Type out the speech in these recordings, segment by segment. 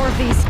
more of these.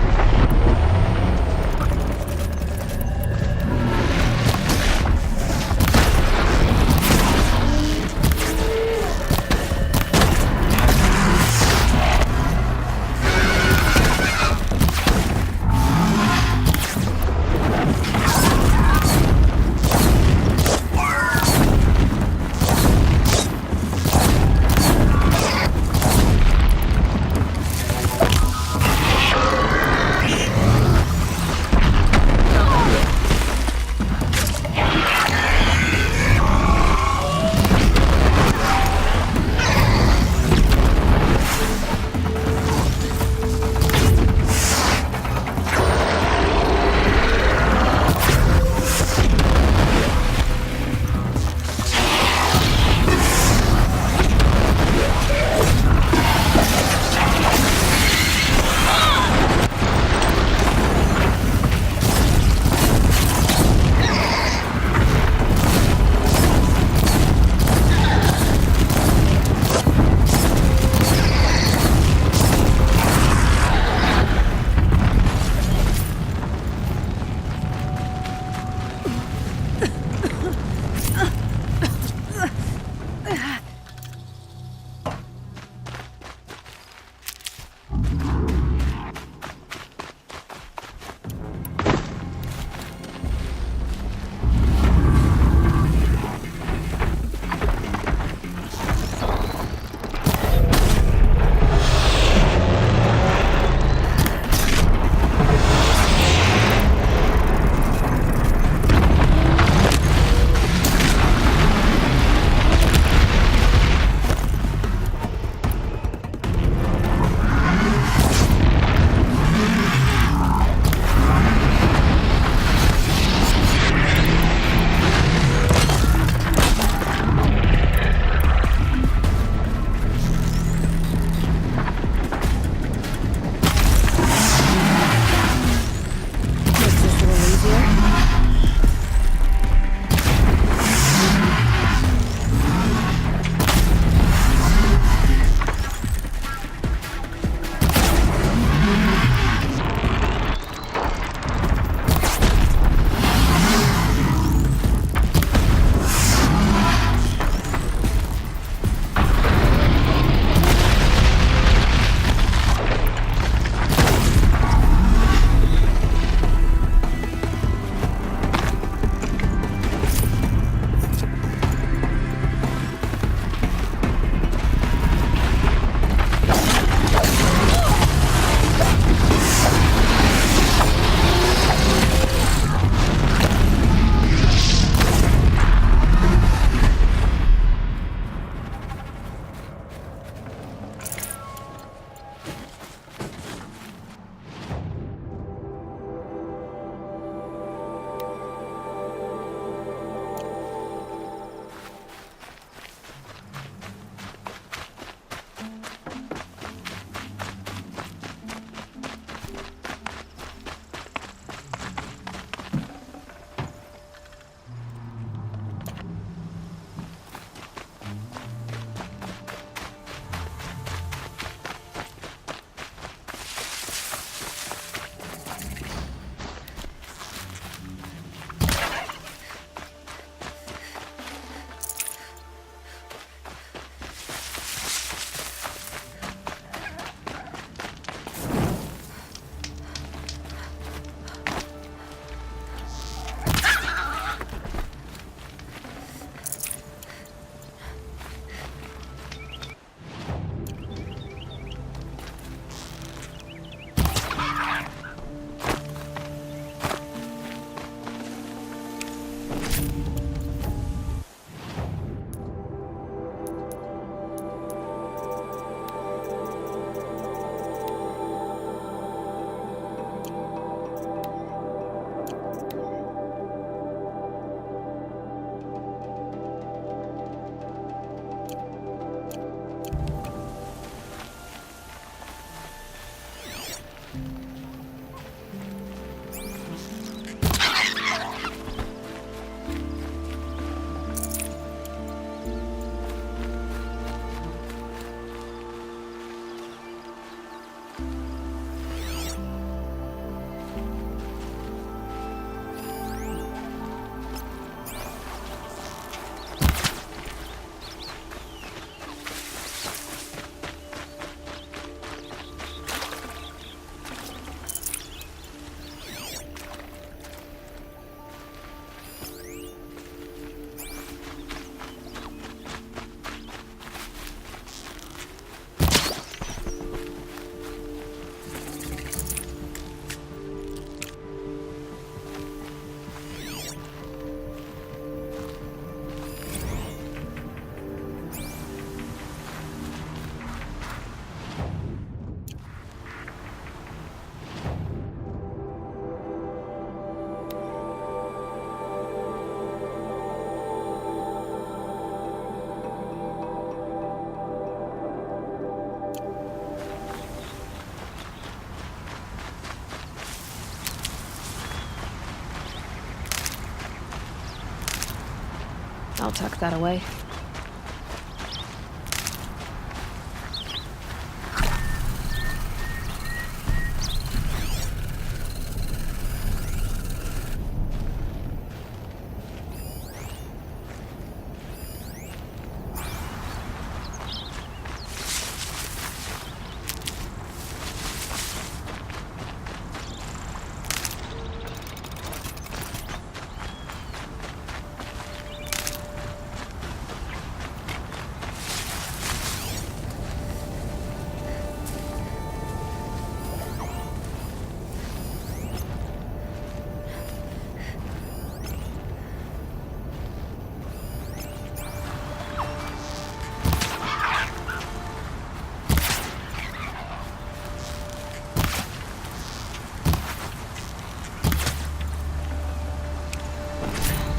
I'll tuck that away.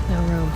No room.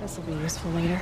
This will be useful later.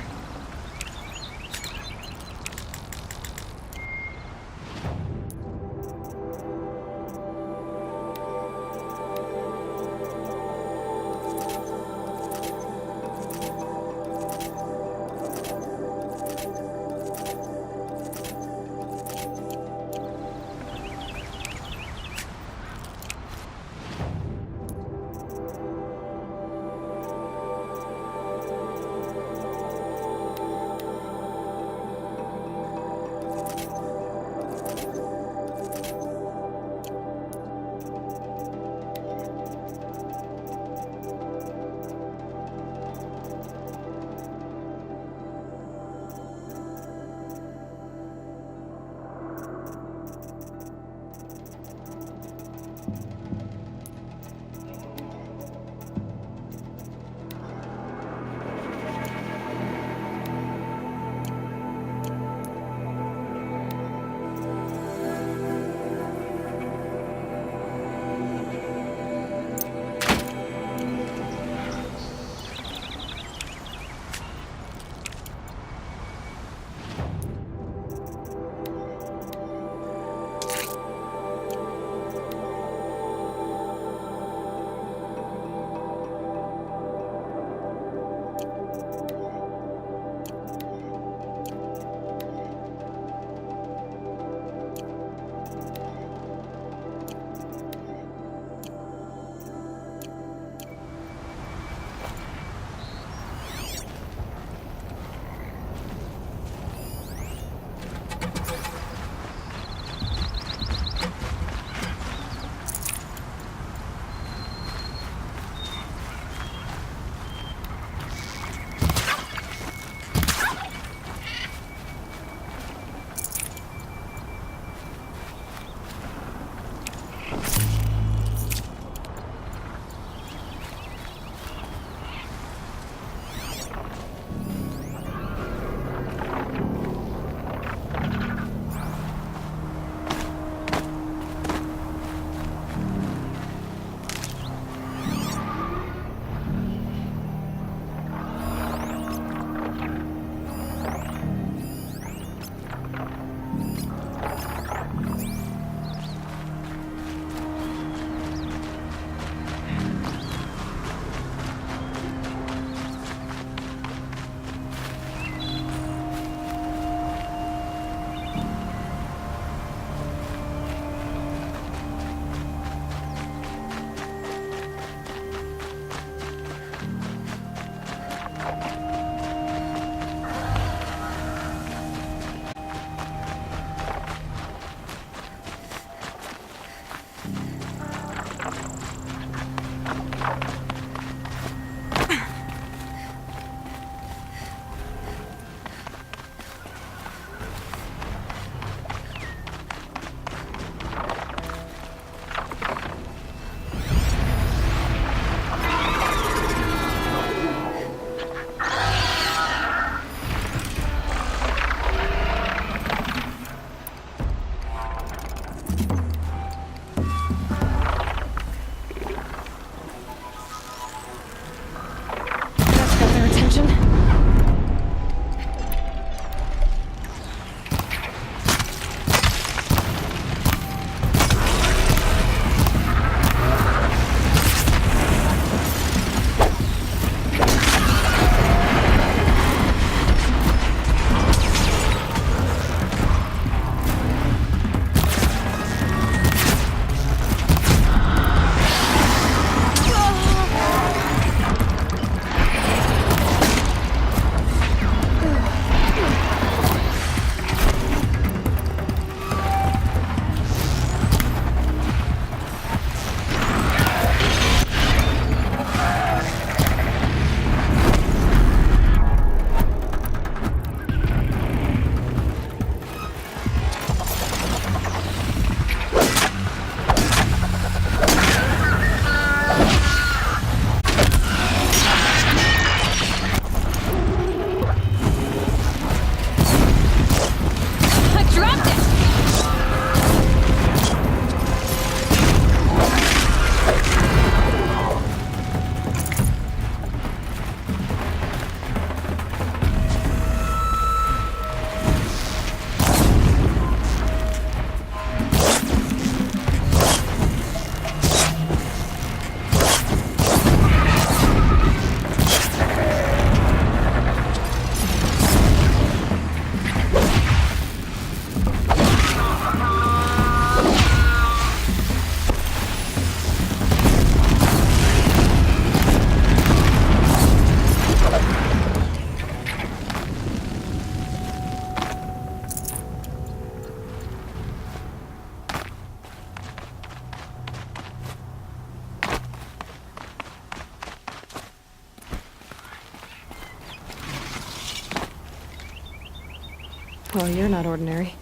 Well, you're not ordinary.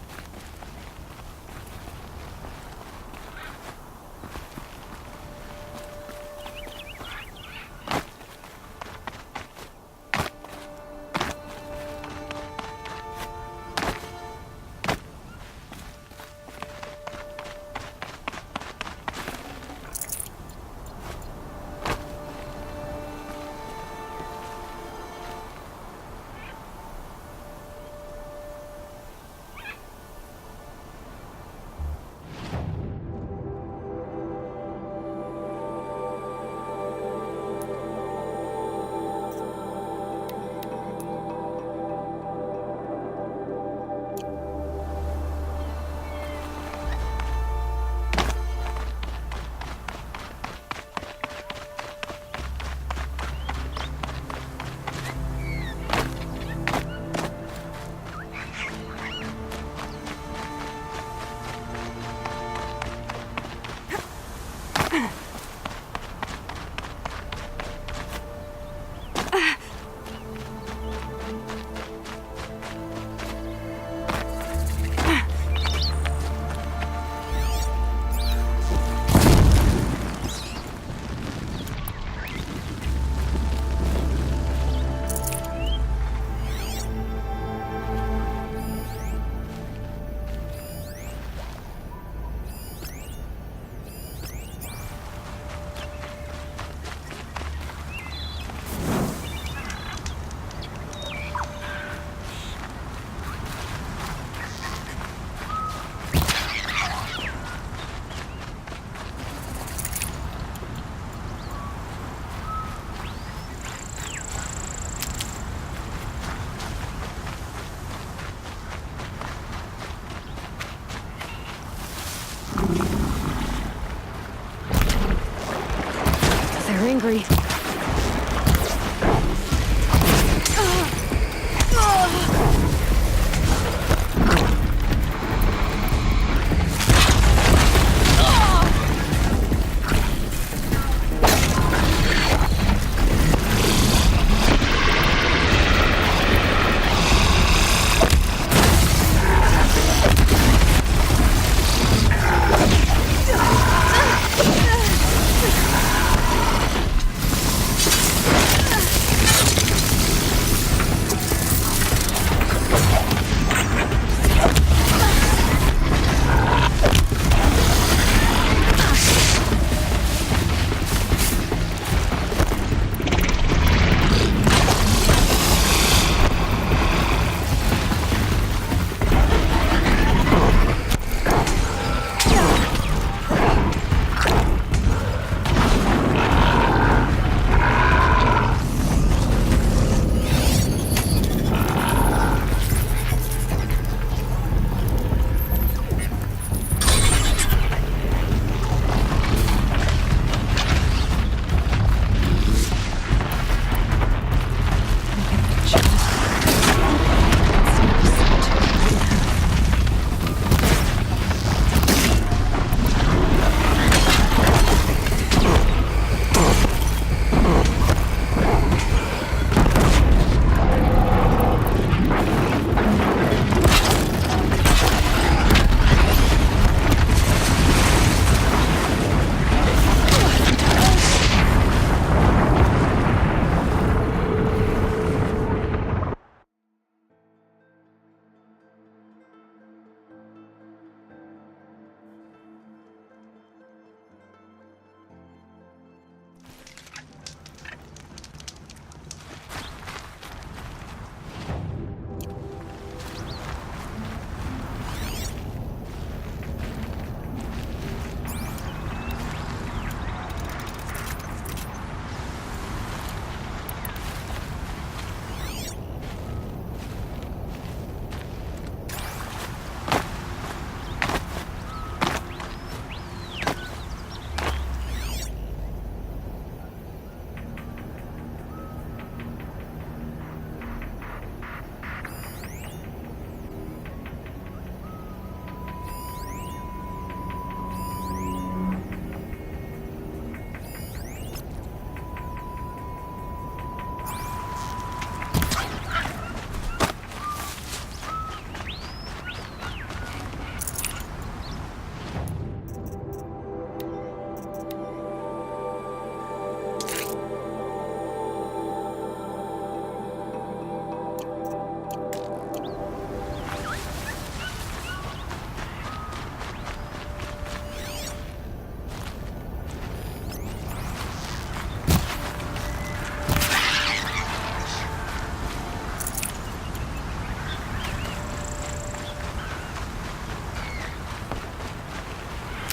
They're angry.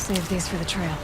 Save these for the trail.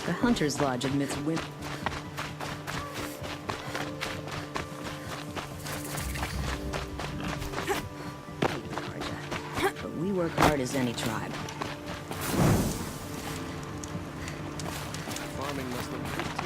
The Hunter's Lodge admits women. But we work hard as any tribe. Farming less than 15.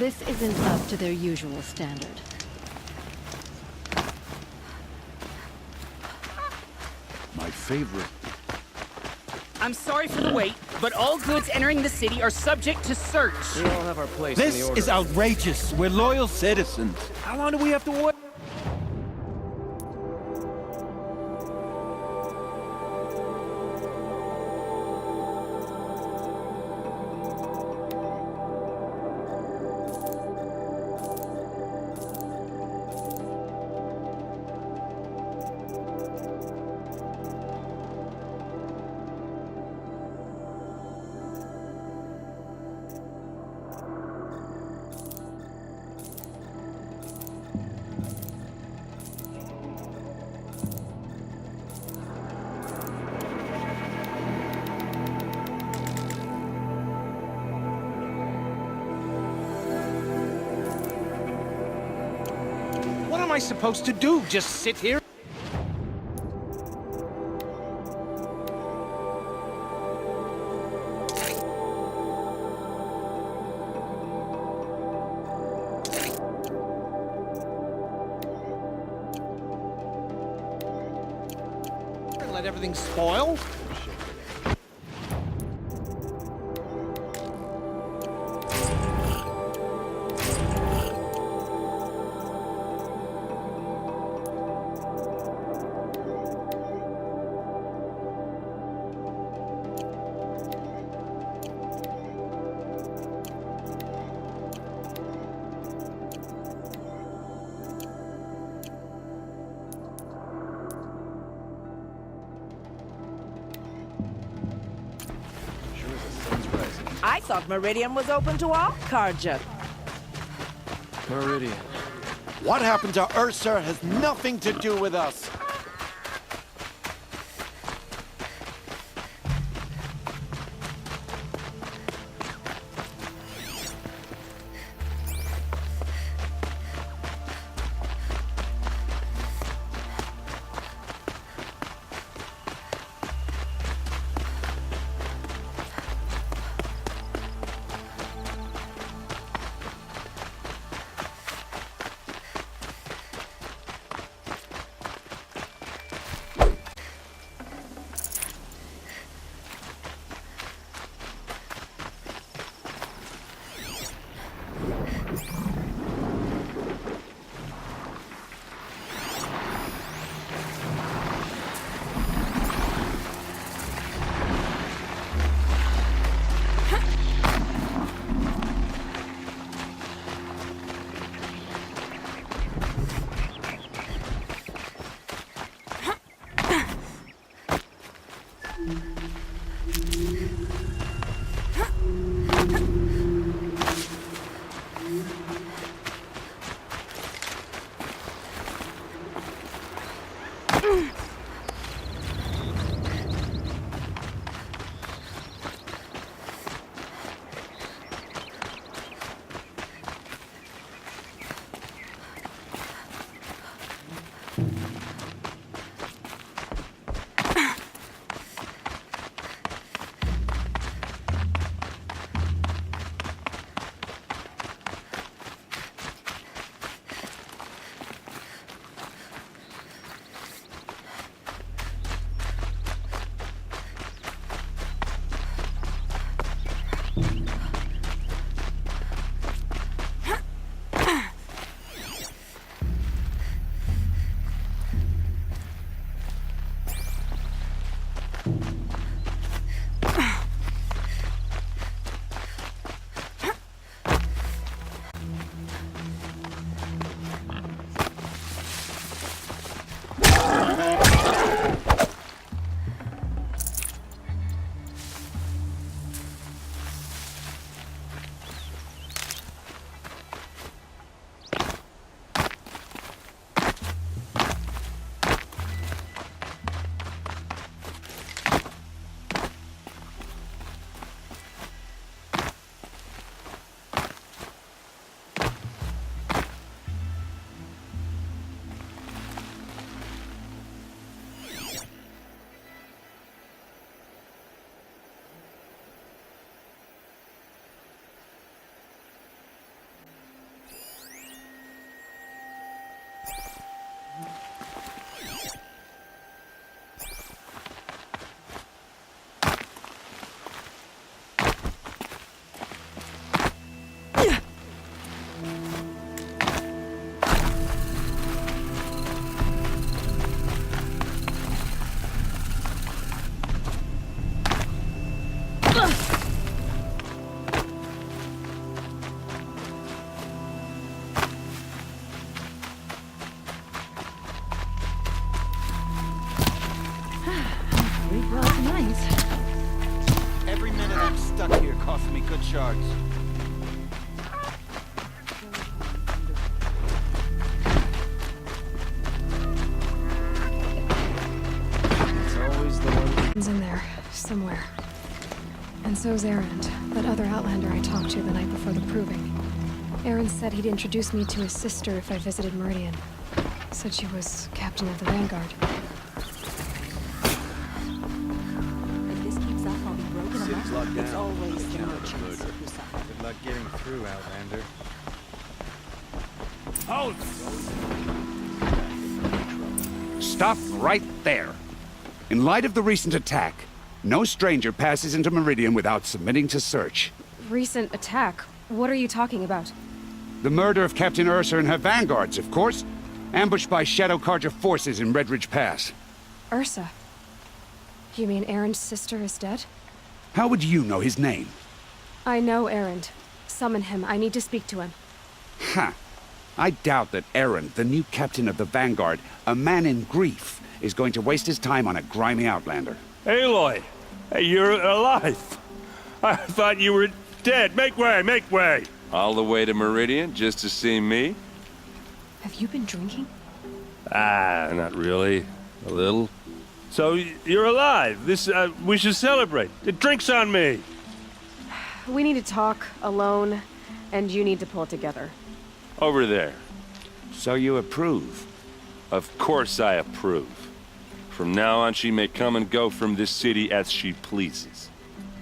This isn't up to their usual standard. My favorite. I'm sorry for the wait, but all goods entering the city are subject to search. We all have our place in the This order. is outrageous. We're loyal citizens. How long do we have to wait? What am I supposed to do? Just sit here? Let everything spoil? I thought Meridian was open to all Carja. Meridian. What happened to Ursa has nothing to do with us. Every minute I'm stuck here costs me good shards. It's always the one. He's in there, somewhere. And so's Erend, that other Outlander I talked to the night before the proving. Erend said he'd introduce me to his sister if I visited Meridian. Said she was captain of the Vanguard. If this keeps up, I'll be broken City's up. locked It's down. always the Counter merchants murder. who suffer. Good luck getting through, Outlander. Hold! Stop right there. In light of the recent attack, no stranger passes into Meridian without submitting to search. Recent attack? What are you talking about? The murder of Captain Ursa and her vanguards, of course. Ambushed by Shadow Carja forces in Redridge Pass. Ursa? You mean Erend's sister is dead? How would you know his name? I know Erend. Summon him. I need to speak to him. Ha! I doubt that Erend, the new captain of the Vanguard, a man in grief, is going to waste his time on a grimy Outlander. Aloy! Hey, you're alive! I thought you were dead. Make way, make way! All the way to Meridian just to see me? Have you been drinking? Ah, not really. A little. So, you're alive. We should celebrate. The drink's on me! We need to talk, alone, and you need to pull it together. Over there. So you approve? Of course I approve. From now on, she may come and go from this city as she pleases.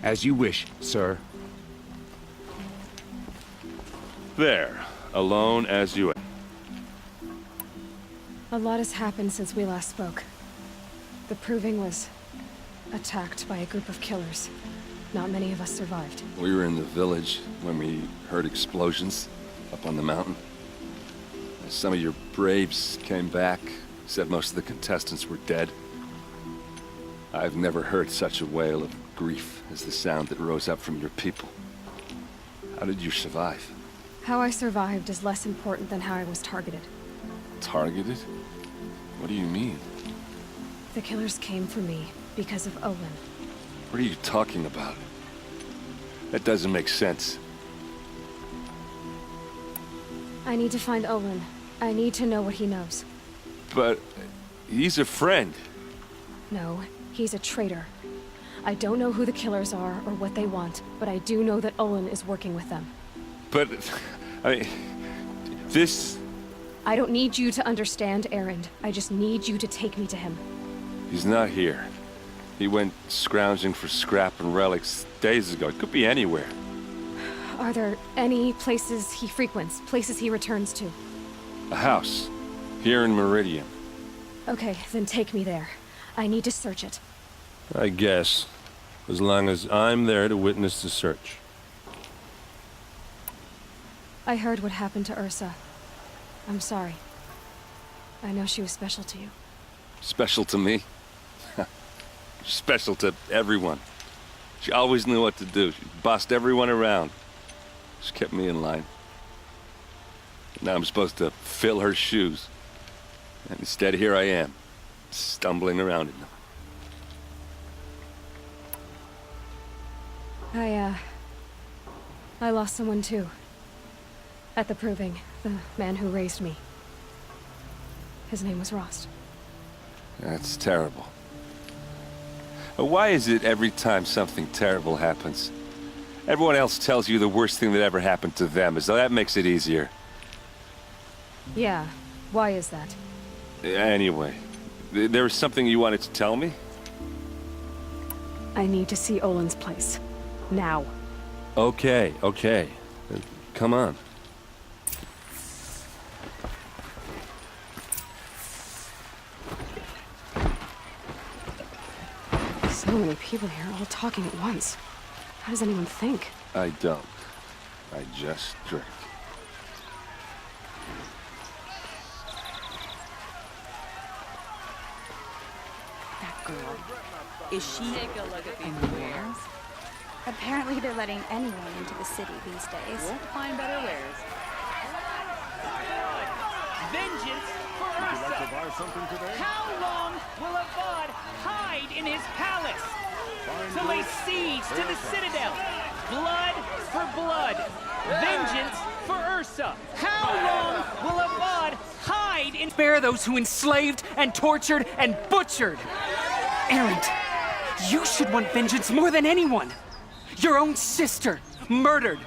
As you wish, sir. There. Alone as you... A lot has happened since we last spoke. The Proving was attacked by a group of killers. Not many of us survived. We were in the village when we heard explosions up on the mountain. Some of your braves came back, said most of the contestants were dead. I've never heard such a wail of grief as the sound that rose up from your people. How did you survive? How I survived is less important than how I was targeted. Targeted? What do you mean? The killers came for me because of Olin. What are you talking about? That doesn't make sense. I need to find Olin. I need to know what he knows. But... he's a friend. No, he's a traitor. I don't know who the killers are or what they want, but I do know that Olin is working with them. But... this... I don't need you to understand, Erend. I just need you to take me to him. He's not here. He went scrounging for scrap and relics days ago. It could be anywhere. Are there any places he frequents, places he returns to? A house. Here in Meridian. Okay, then take me there. I need to search it. I guess. As long as I'm there to witness the search. I heard what happened to Ursa. I'm sorry. I know she was special to you. Special to me? Special to everyone. She always knew what to do. She bossed everyone around. She kept me in line. Now I'm supposed to fill her shoes. And instead, here I am, stumbling around in them. I lost someone too. At the Proving, the man who raised me. His name was Rost. That's terrible. Why is it every time something terrible happens, everyone else tells you the worst thing that ever happened to them, as though that makes it easier? Yeah, why is that? Anyway, there was something you wanted to tell me? I need to see Olin's place. Now. Okay. Come on. So many people here, all talking at once. How does anyone think? I don't. I just drink. That girl. Is she? Take a look at these wares. Apparently they're letting anyone into the city these days. Won't find better wares. Vengeance for Ursa! How long will Avad hide in his palace? To lay siege to the citadel. Blood for blood. Vengeance for Ursa. How long will Avad hide in... Spare those who enslaved and tortured and butchered. Erend, you should want vengeance more than anyone. Your own sister, murdered.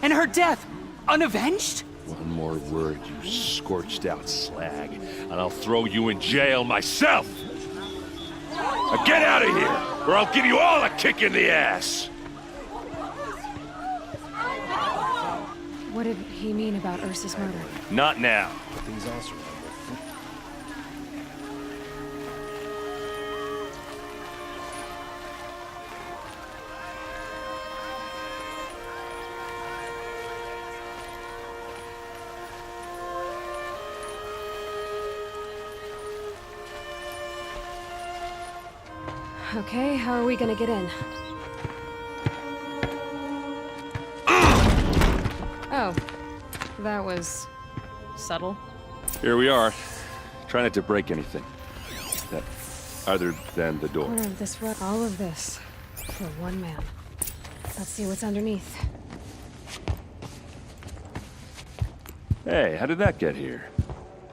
And her death, unavenged? One more word, you scorched out slag, and I'll throw you in jail myself! Now get out of here, or I'll give you all a kick in the ass! What did he mean about Ursa's murder? Not now. Things also remember. Okay, how are we gonna get in? Oh, that was subtle. Here we are. Try not to break anything. That other than the door. Corner of this rug, all of this for one man. Let's see what's underneath. Hey, how did that get here?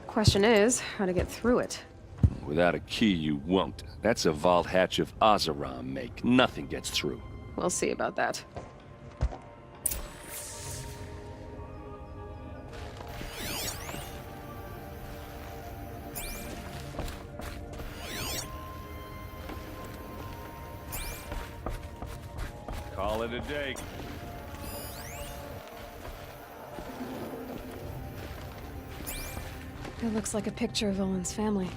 Question is, how to get through it. Without a key, you won't. That's a vault hatch of Oseram make. Nothing gets through. We'll see about that. Call it a day. It looks like a picture of Olin's family.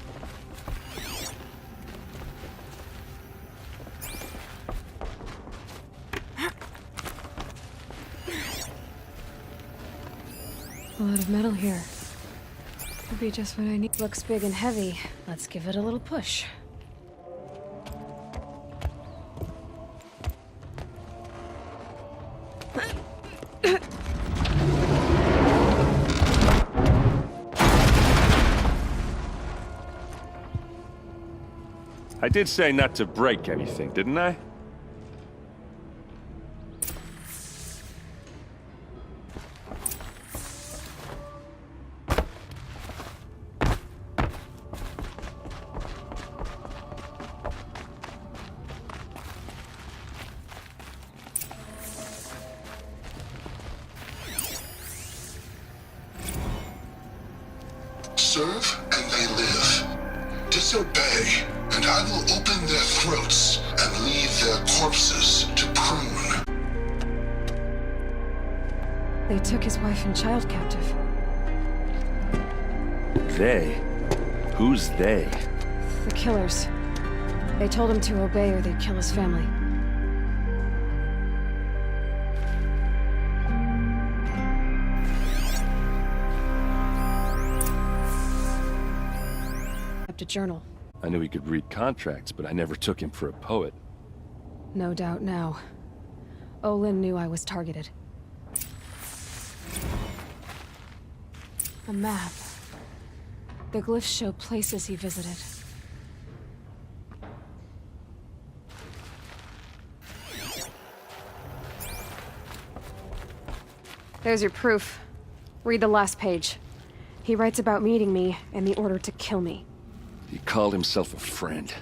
A lot of metal here. Could be just what I need. Looks big and heavy. Let's give it a little push. I did say not to break anything, didn't I? Serve and they live. Disobey, and I will open their throats and leave their corpses to prune. They took his wife and child captive. They? Who's they? The killers. They told him to obey or they'd kill his family. Kept a journal. I knew he could read contracts, but I never took him for a poet. No doubt now. Olin knew I was targeted. A map. The glyphs show places he visited. There's your proof. Read the last page. He writes about meeting me and the order to kill me. He called himself a friend.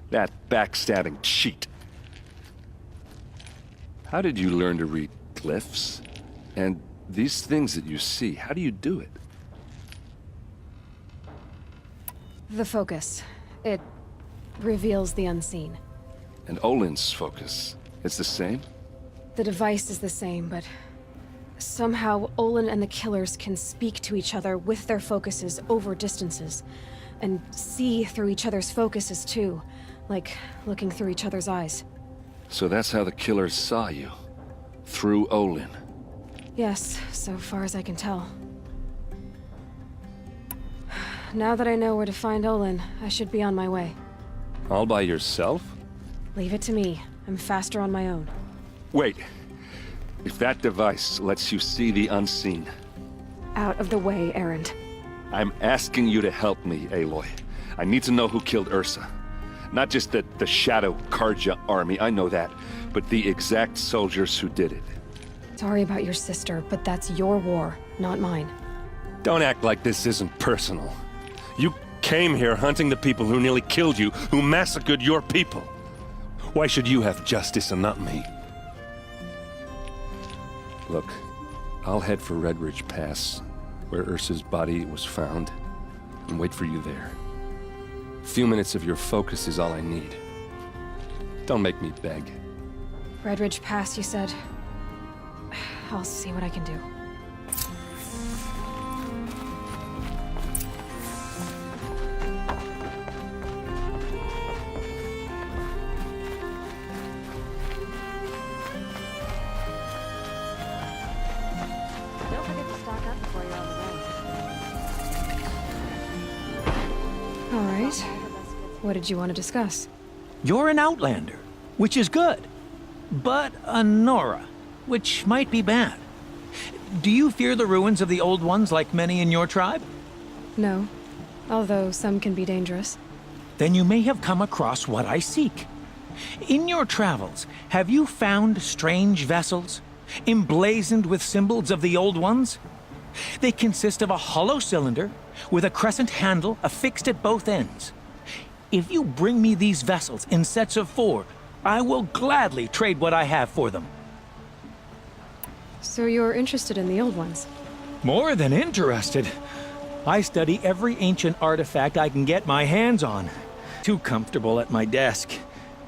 That backstabbing cheat. How did you learn to read glyphs? And these things that you see, how do you do it? The focus. It reveals the unseen. And Olin's focus, it's the same? The device is the same, but somehow Olin and the killers can speak to each other with their focuses over distances, and see through each other's focuses too, Like, looking through each other's eyes. So that's how the killers saw you. Through Olin. Yes, so far as I can tell. Now that I know where to find Olin, I should be on my way. All by yourself? Leave it to me. I'm faster on my own. Wait. If that device lets you see the unseen... Out of the way, Erend. I'm asking you to help me, Aloy. I need to know who killed Ursa. Not just the Shadow Karja army, I know that, but the exact soldiers who did it. Sorry about your sister, but that's your war, not mine. Don't act like this isn't personal. You came here hunting the people who nearly killed you, who massacred your people. Why should you have justice and not me? Look, I'll head for Redridge Pass, where Ursa's body was found, and wait for you there. A few minutes of your focus is all I need. Don't make me beg. Redridge Pass, you said? I'll see what I can do. Don't forget to stock up before you're on the road. All right. What did you want to discuss? You're an Outlander, which is good. But a Nora, which might be bad. Do you fear the ruins of the Old Ones like many in your tribe? No, although some can be dangerous. Then you may have come across what I seek. In your travels, have you found strange vessels, emblazoned with symbols of the Old Ones? They consist of a hollow cylinder with a crescent handle affixed at both ends. If you bring me these vessels in sets of 4, I will gladly trade what I have for them. So you're interested in the Old Ones? More than interested. I study every ancient artifact I can get my hands on. Too comfortable at my desk.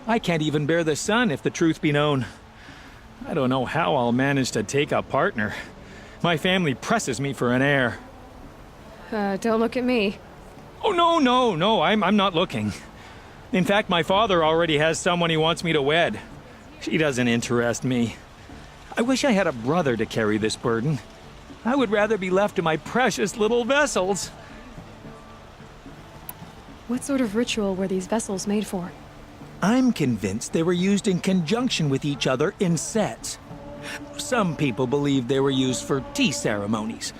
I can't even bear the sun, if the truth be known. I don't know how I'll manage to take a partner. My family presses me for an heir. Don't look at me. Oh, no, I'm not looking. In fact, my father already has someone he wants me to wed. She doesn't interest me. I wish I had a brother to carry this burden. I would rather be left to my precious little vessels. What sort of ritual were these vessels made for? I'm convinced they were used in conjunction with each other in sets. Some people believe they were used for tea ceremonies.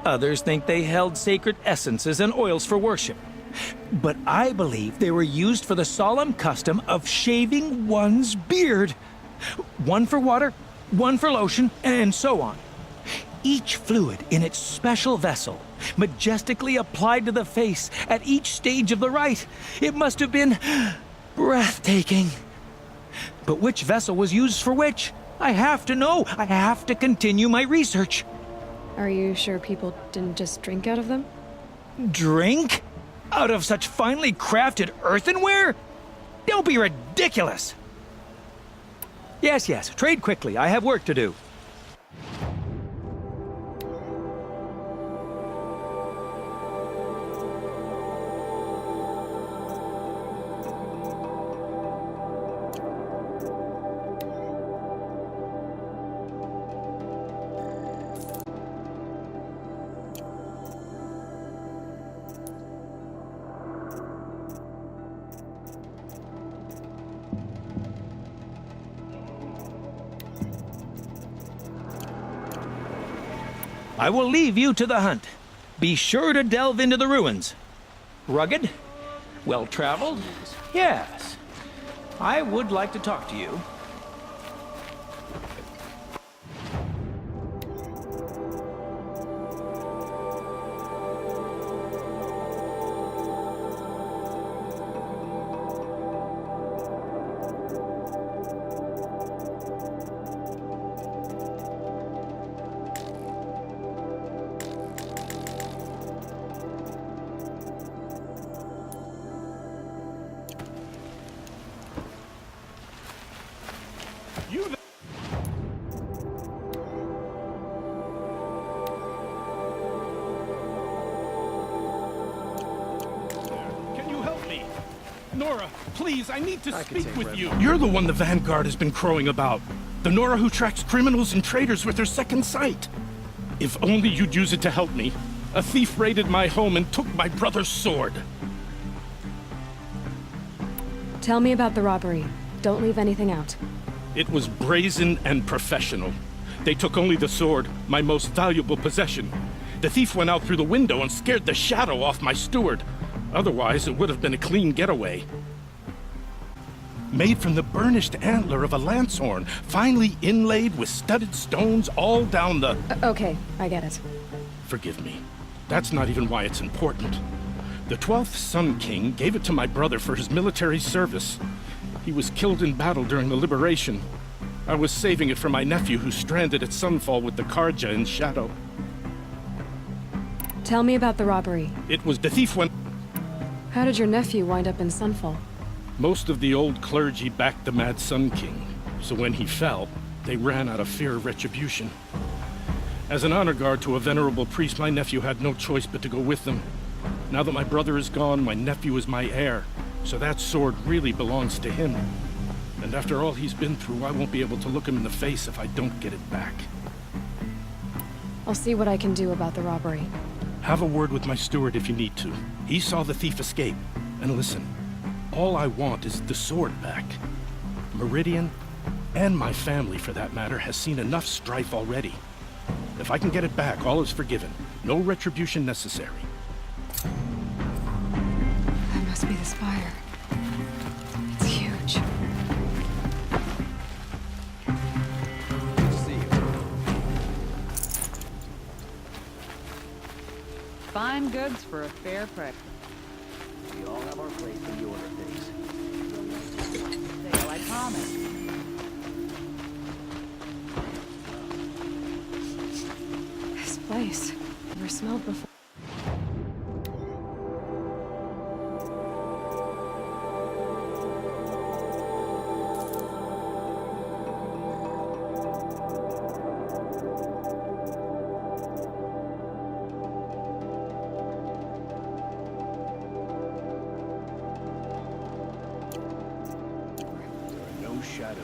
Others think they held sacred essences and oils for worship. But I believe they were used for the solemn custom of shaving one's beard. One for water, one for lotion, and so on. Each fluid in its special vessel, majestically applied to the face at each stage of the rite. It must have been breathtaking. But which vessel was used for which? I have to know. I have to continue my research. Are you sure people didn't just drink out of them? Drink? Out of such finely crafted earthenware? Don't be ridiculous! Yes, trade quickly. I have work to do. I will leave you to the hunt. Be sure to delve into the ruins. Rugged? Well-traveled? Yes. I would like to talk to you. Nora, please, I need to speak with you. You're the one the Vanguard has been crowing about. The Nora who tracks criminals and traitors with her second sight. If only you'd use it to help me. A thief raided my home and took my brother's sword. Tell me about the robbery. Don't leave anything out. It was brazen and professional. They took only the sword, my most valuable possession. The thief went out through the window and scared the shadow off my steward. Otherwise, it would have been a clean getaway. Made from the burnished antler of a lancehorn, finely inlaid with studded stones all down the... Okay, I get it. Forgive me. That's not even why it's important. The 12th Sun King gave it to my brother for his military service. He was killed in battle during the Liberation. I was saving it for my nephew who's stranded at Sunfall with the Karja in Shadow. Tell me about the robbery. It was the thief went... How did your nephew wind up in Sunfall? Most of the old clergy backed the Mad Sun King, so when he fell, they ran out of fear of retribution. As an honor guard to a venerable priest, my nephew had no choice but to go with them. Now that my brother is gone, my nephew is my heir, so that sword really belongs to him. And after all he's been through, I won't be able to look him in the face if I don't get it back. I'll see what I can do about the robbery. Have a word with my steward if you need to. He saw the thief escape. And listen, all I want is the sword back. Meridian, and my family for that matter, has seen enough strife already. If I can get it back, all is forgiven. No retribution necessary. That must be the spire. It's huge. Good to see you. Fine goods for a fair price. We all have our place in the order of things. Sale, I promise. This place. Never smelled before.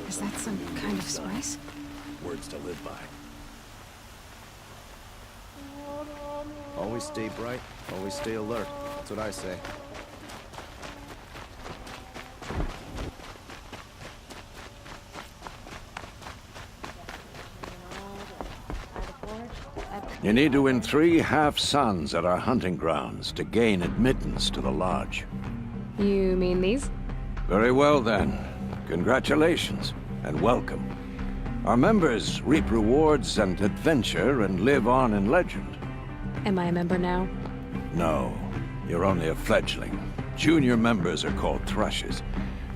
Is that some kind of spice? Words to live by. Always stay bright, always stay alert. That's what I say. You need to win 3 half-suns at our hunting grounds to gain admittance to the lodge. You mean these? Very well then. Congratulations, and welcome. Our members reap rewards and adventure and live on in legend. Am I a member now? No, you're only a fledgling. Junior members are called thrushes.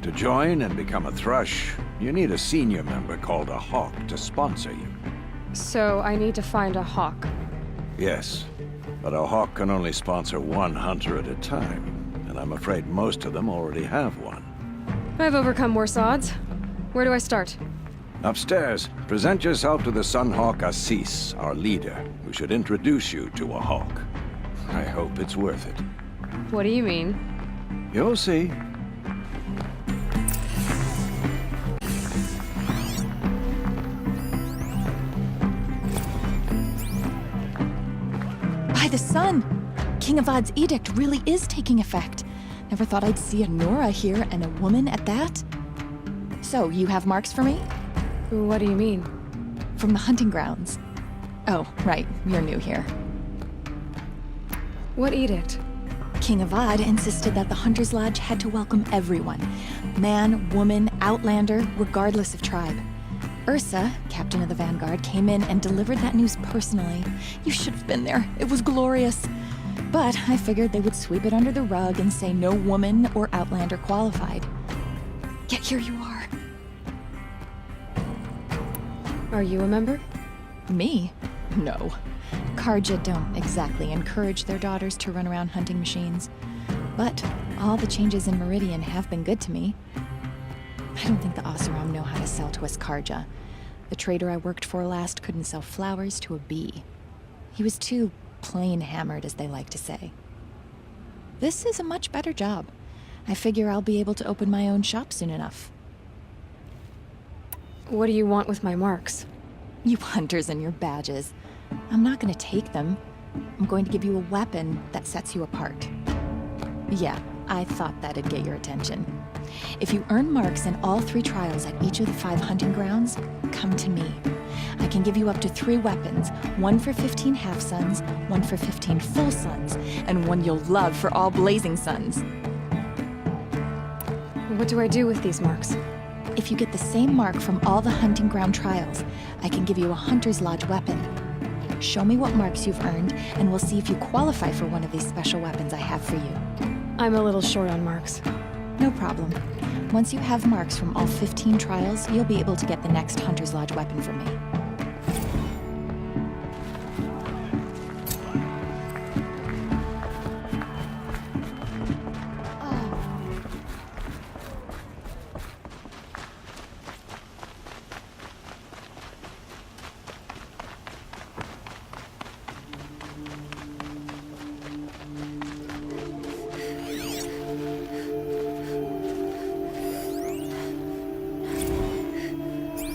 To join and become a thrush, you need a senior member called a hawk to sponsor you. So I need to find a hawk. Yes, but a hawk can only sponsor 1 hunter at a time, and I'm afraid most of them already have one. I've overcome worse odds. Where do I start? Upstairs, present yourself to the Sunhawk Assis, our leader, who should introduce you to a hawk. I hope it's worth it. What do you mean? You'll see. By the sun! King Avad's edict really is taking effect. Never thought I'd see a Nora here, and a woman at that. So, you have marks for me? What do you mean? From the hunting grounds. Oh, right, you're new here. What edict? King Avad insisted that the Hunter's Lodge had to welcome everyone. Man, woman, outlander, regardless of tribe. Ursa, captain of the Vanguard, came in and delivered that news personally. You should have been there. It was glorious. But I figured they would sweep it under the rug and say no woman or outlander qualified. Yet here you are. Are you a member? Me? No. Karja don't exactly encourage their daughters to run around hunting machines. But all the changes in Meridian have been good to me. I don't think the Oseram know how to sell to us Karja. The trader I worked for last couldn't sell flowers to a bee. He was too plain hammered, as they like to say. This is a much better job. I figure I'll be able to open my own shop soon enough. What do you want with my marks? You hunters and your badges. I'm not gonna take them. I'm going to give you a weapon that sets you apart. Yeah, I thought that'd get your attention. If you earn marks in all 3 trials at each of the 5 hunting grounds, come to me. I can give you up to 3 weapons, 1 for 15 half-suns, 1 for 15 full suns, and 1 you'll love for all blazing suns. What do I do with these marks? If you get the same mark from all the hunting ground trials, I can give you a Hunter's Lodge weapon. Show me what marks you've earned, and we'll see if you qualify for one of these special weapons I have for you. I'm a little short on marks. No problem. Once you have marks from all 15 trials, you'll be able to get the next Hunter's Lodge weapon from me.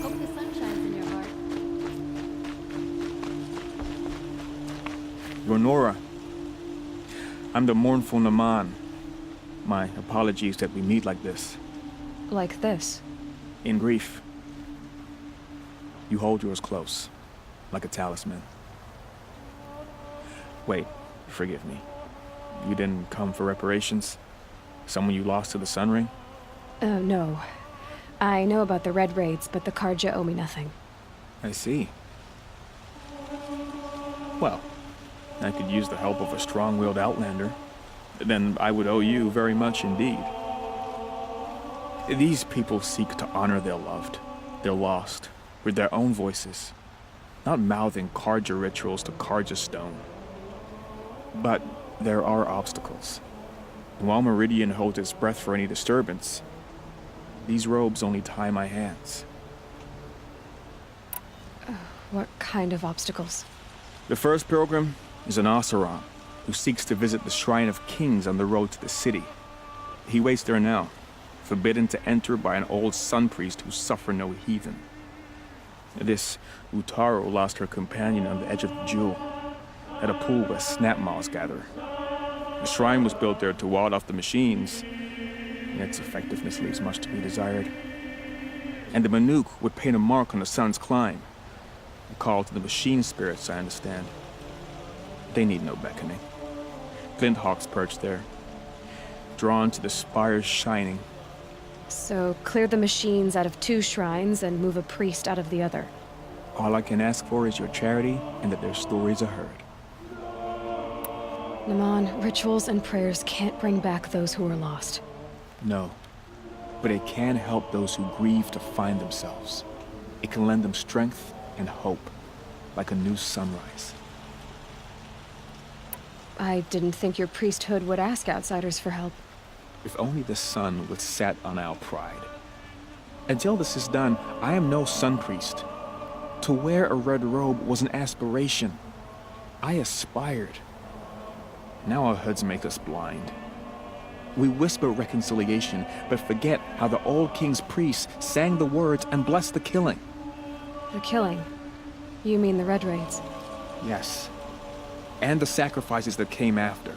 Hope the sun shines in your heart. Ronora, I'm the mournful Naman. My apologies that we meet like this. Like this? In grief. You hold yours close, like a talisman. Wait, forgive me. You didn't come for reparations? Someone you lost to the Sun Ring? No. I know about the Red Raids, but the Carja owe me nothing. I see. Well, I could use the help of a strong-willed outlander. Then I would owe you very much indeed. These people seek to honor their loved, their lost, with their own voices, not mouthing Carja rituals to Carja stone. But there are obstacles. And while Meridian holds its breath for any disturbance, these robes only tie my hands. What kind of obstacles? The first pilgrim is an Oseram who seeks to visit the Shrine of Kings on the road to the city. He waits there now, forbidden to enter by an old sun priest who suffer no heathen. This Utaru lost her companion on the edge of the Jewel, at a pool where snap moths gather. The shrine was built there to ward off the machines, and its effectiveness leaves much to be desired. And the Manuk would paint a mark on the sun's climb, a call to the machine spirits, I understand. They need no beckoning. Glint hawks perch there, drawn to the spires shining. So, clear the machines out of 2 shrines and move a priest out of the other. All I can ask for is your charity and that their stories are heard. Naman, rituals and prayers can't bring back those who are lost. No, but it can help those who grieve to find themselves. It can lend them strength and hope, like a new sunrise. I didn't think your priesthood would ask outsiders for help. If only the sun would set on our pride. Until this is done, I am no sun priest. To wear a red robe was an aspiration. I aspired. Now our hoods make us blind. We whisper reconciliation, but forget how the old king's priests sang the words and blessed the killing. The killing? You mean the Red Raids? Yes. And the sacrifices that came after.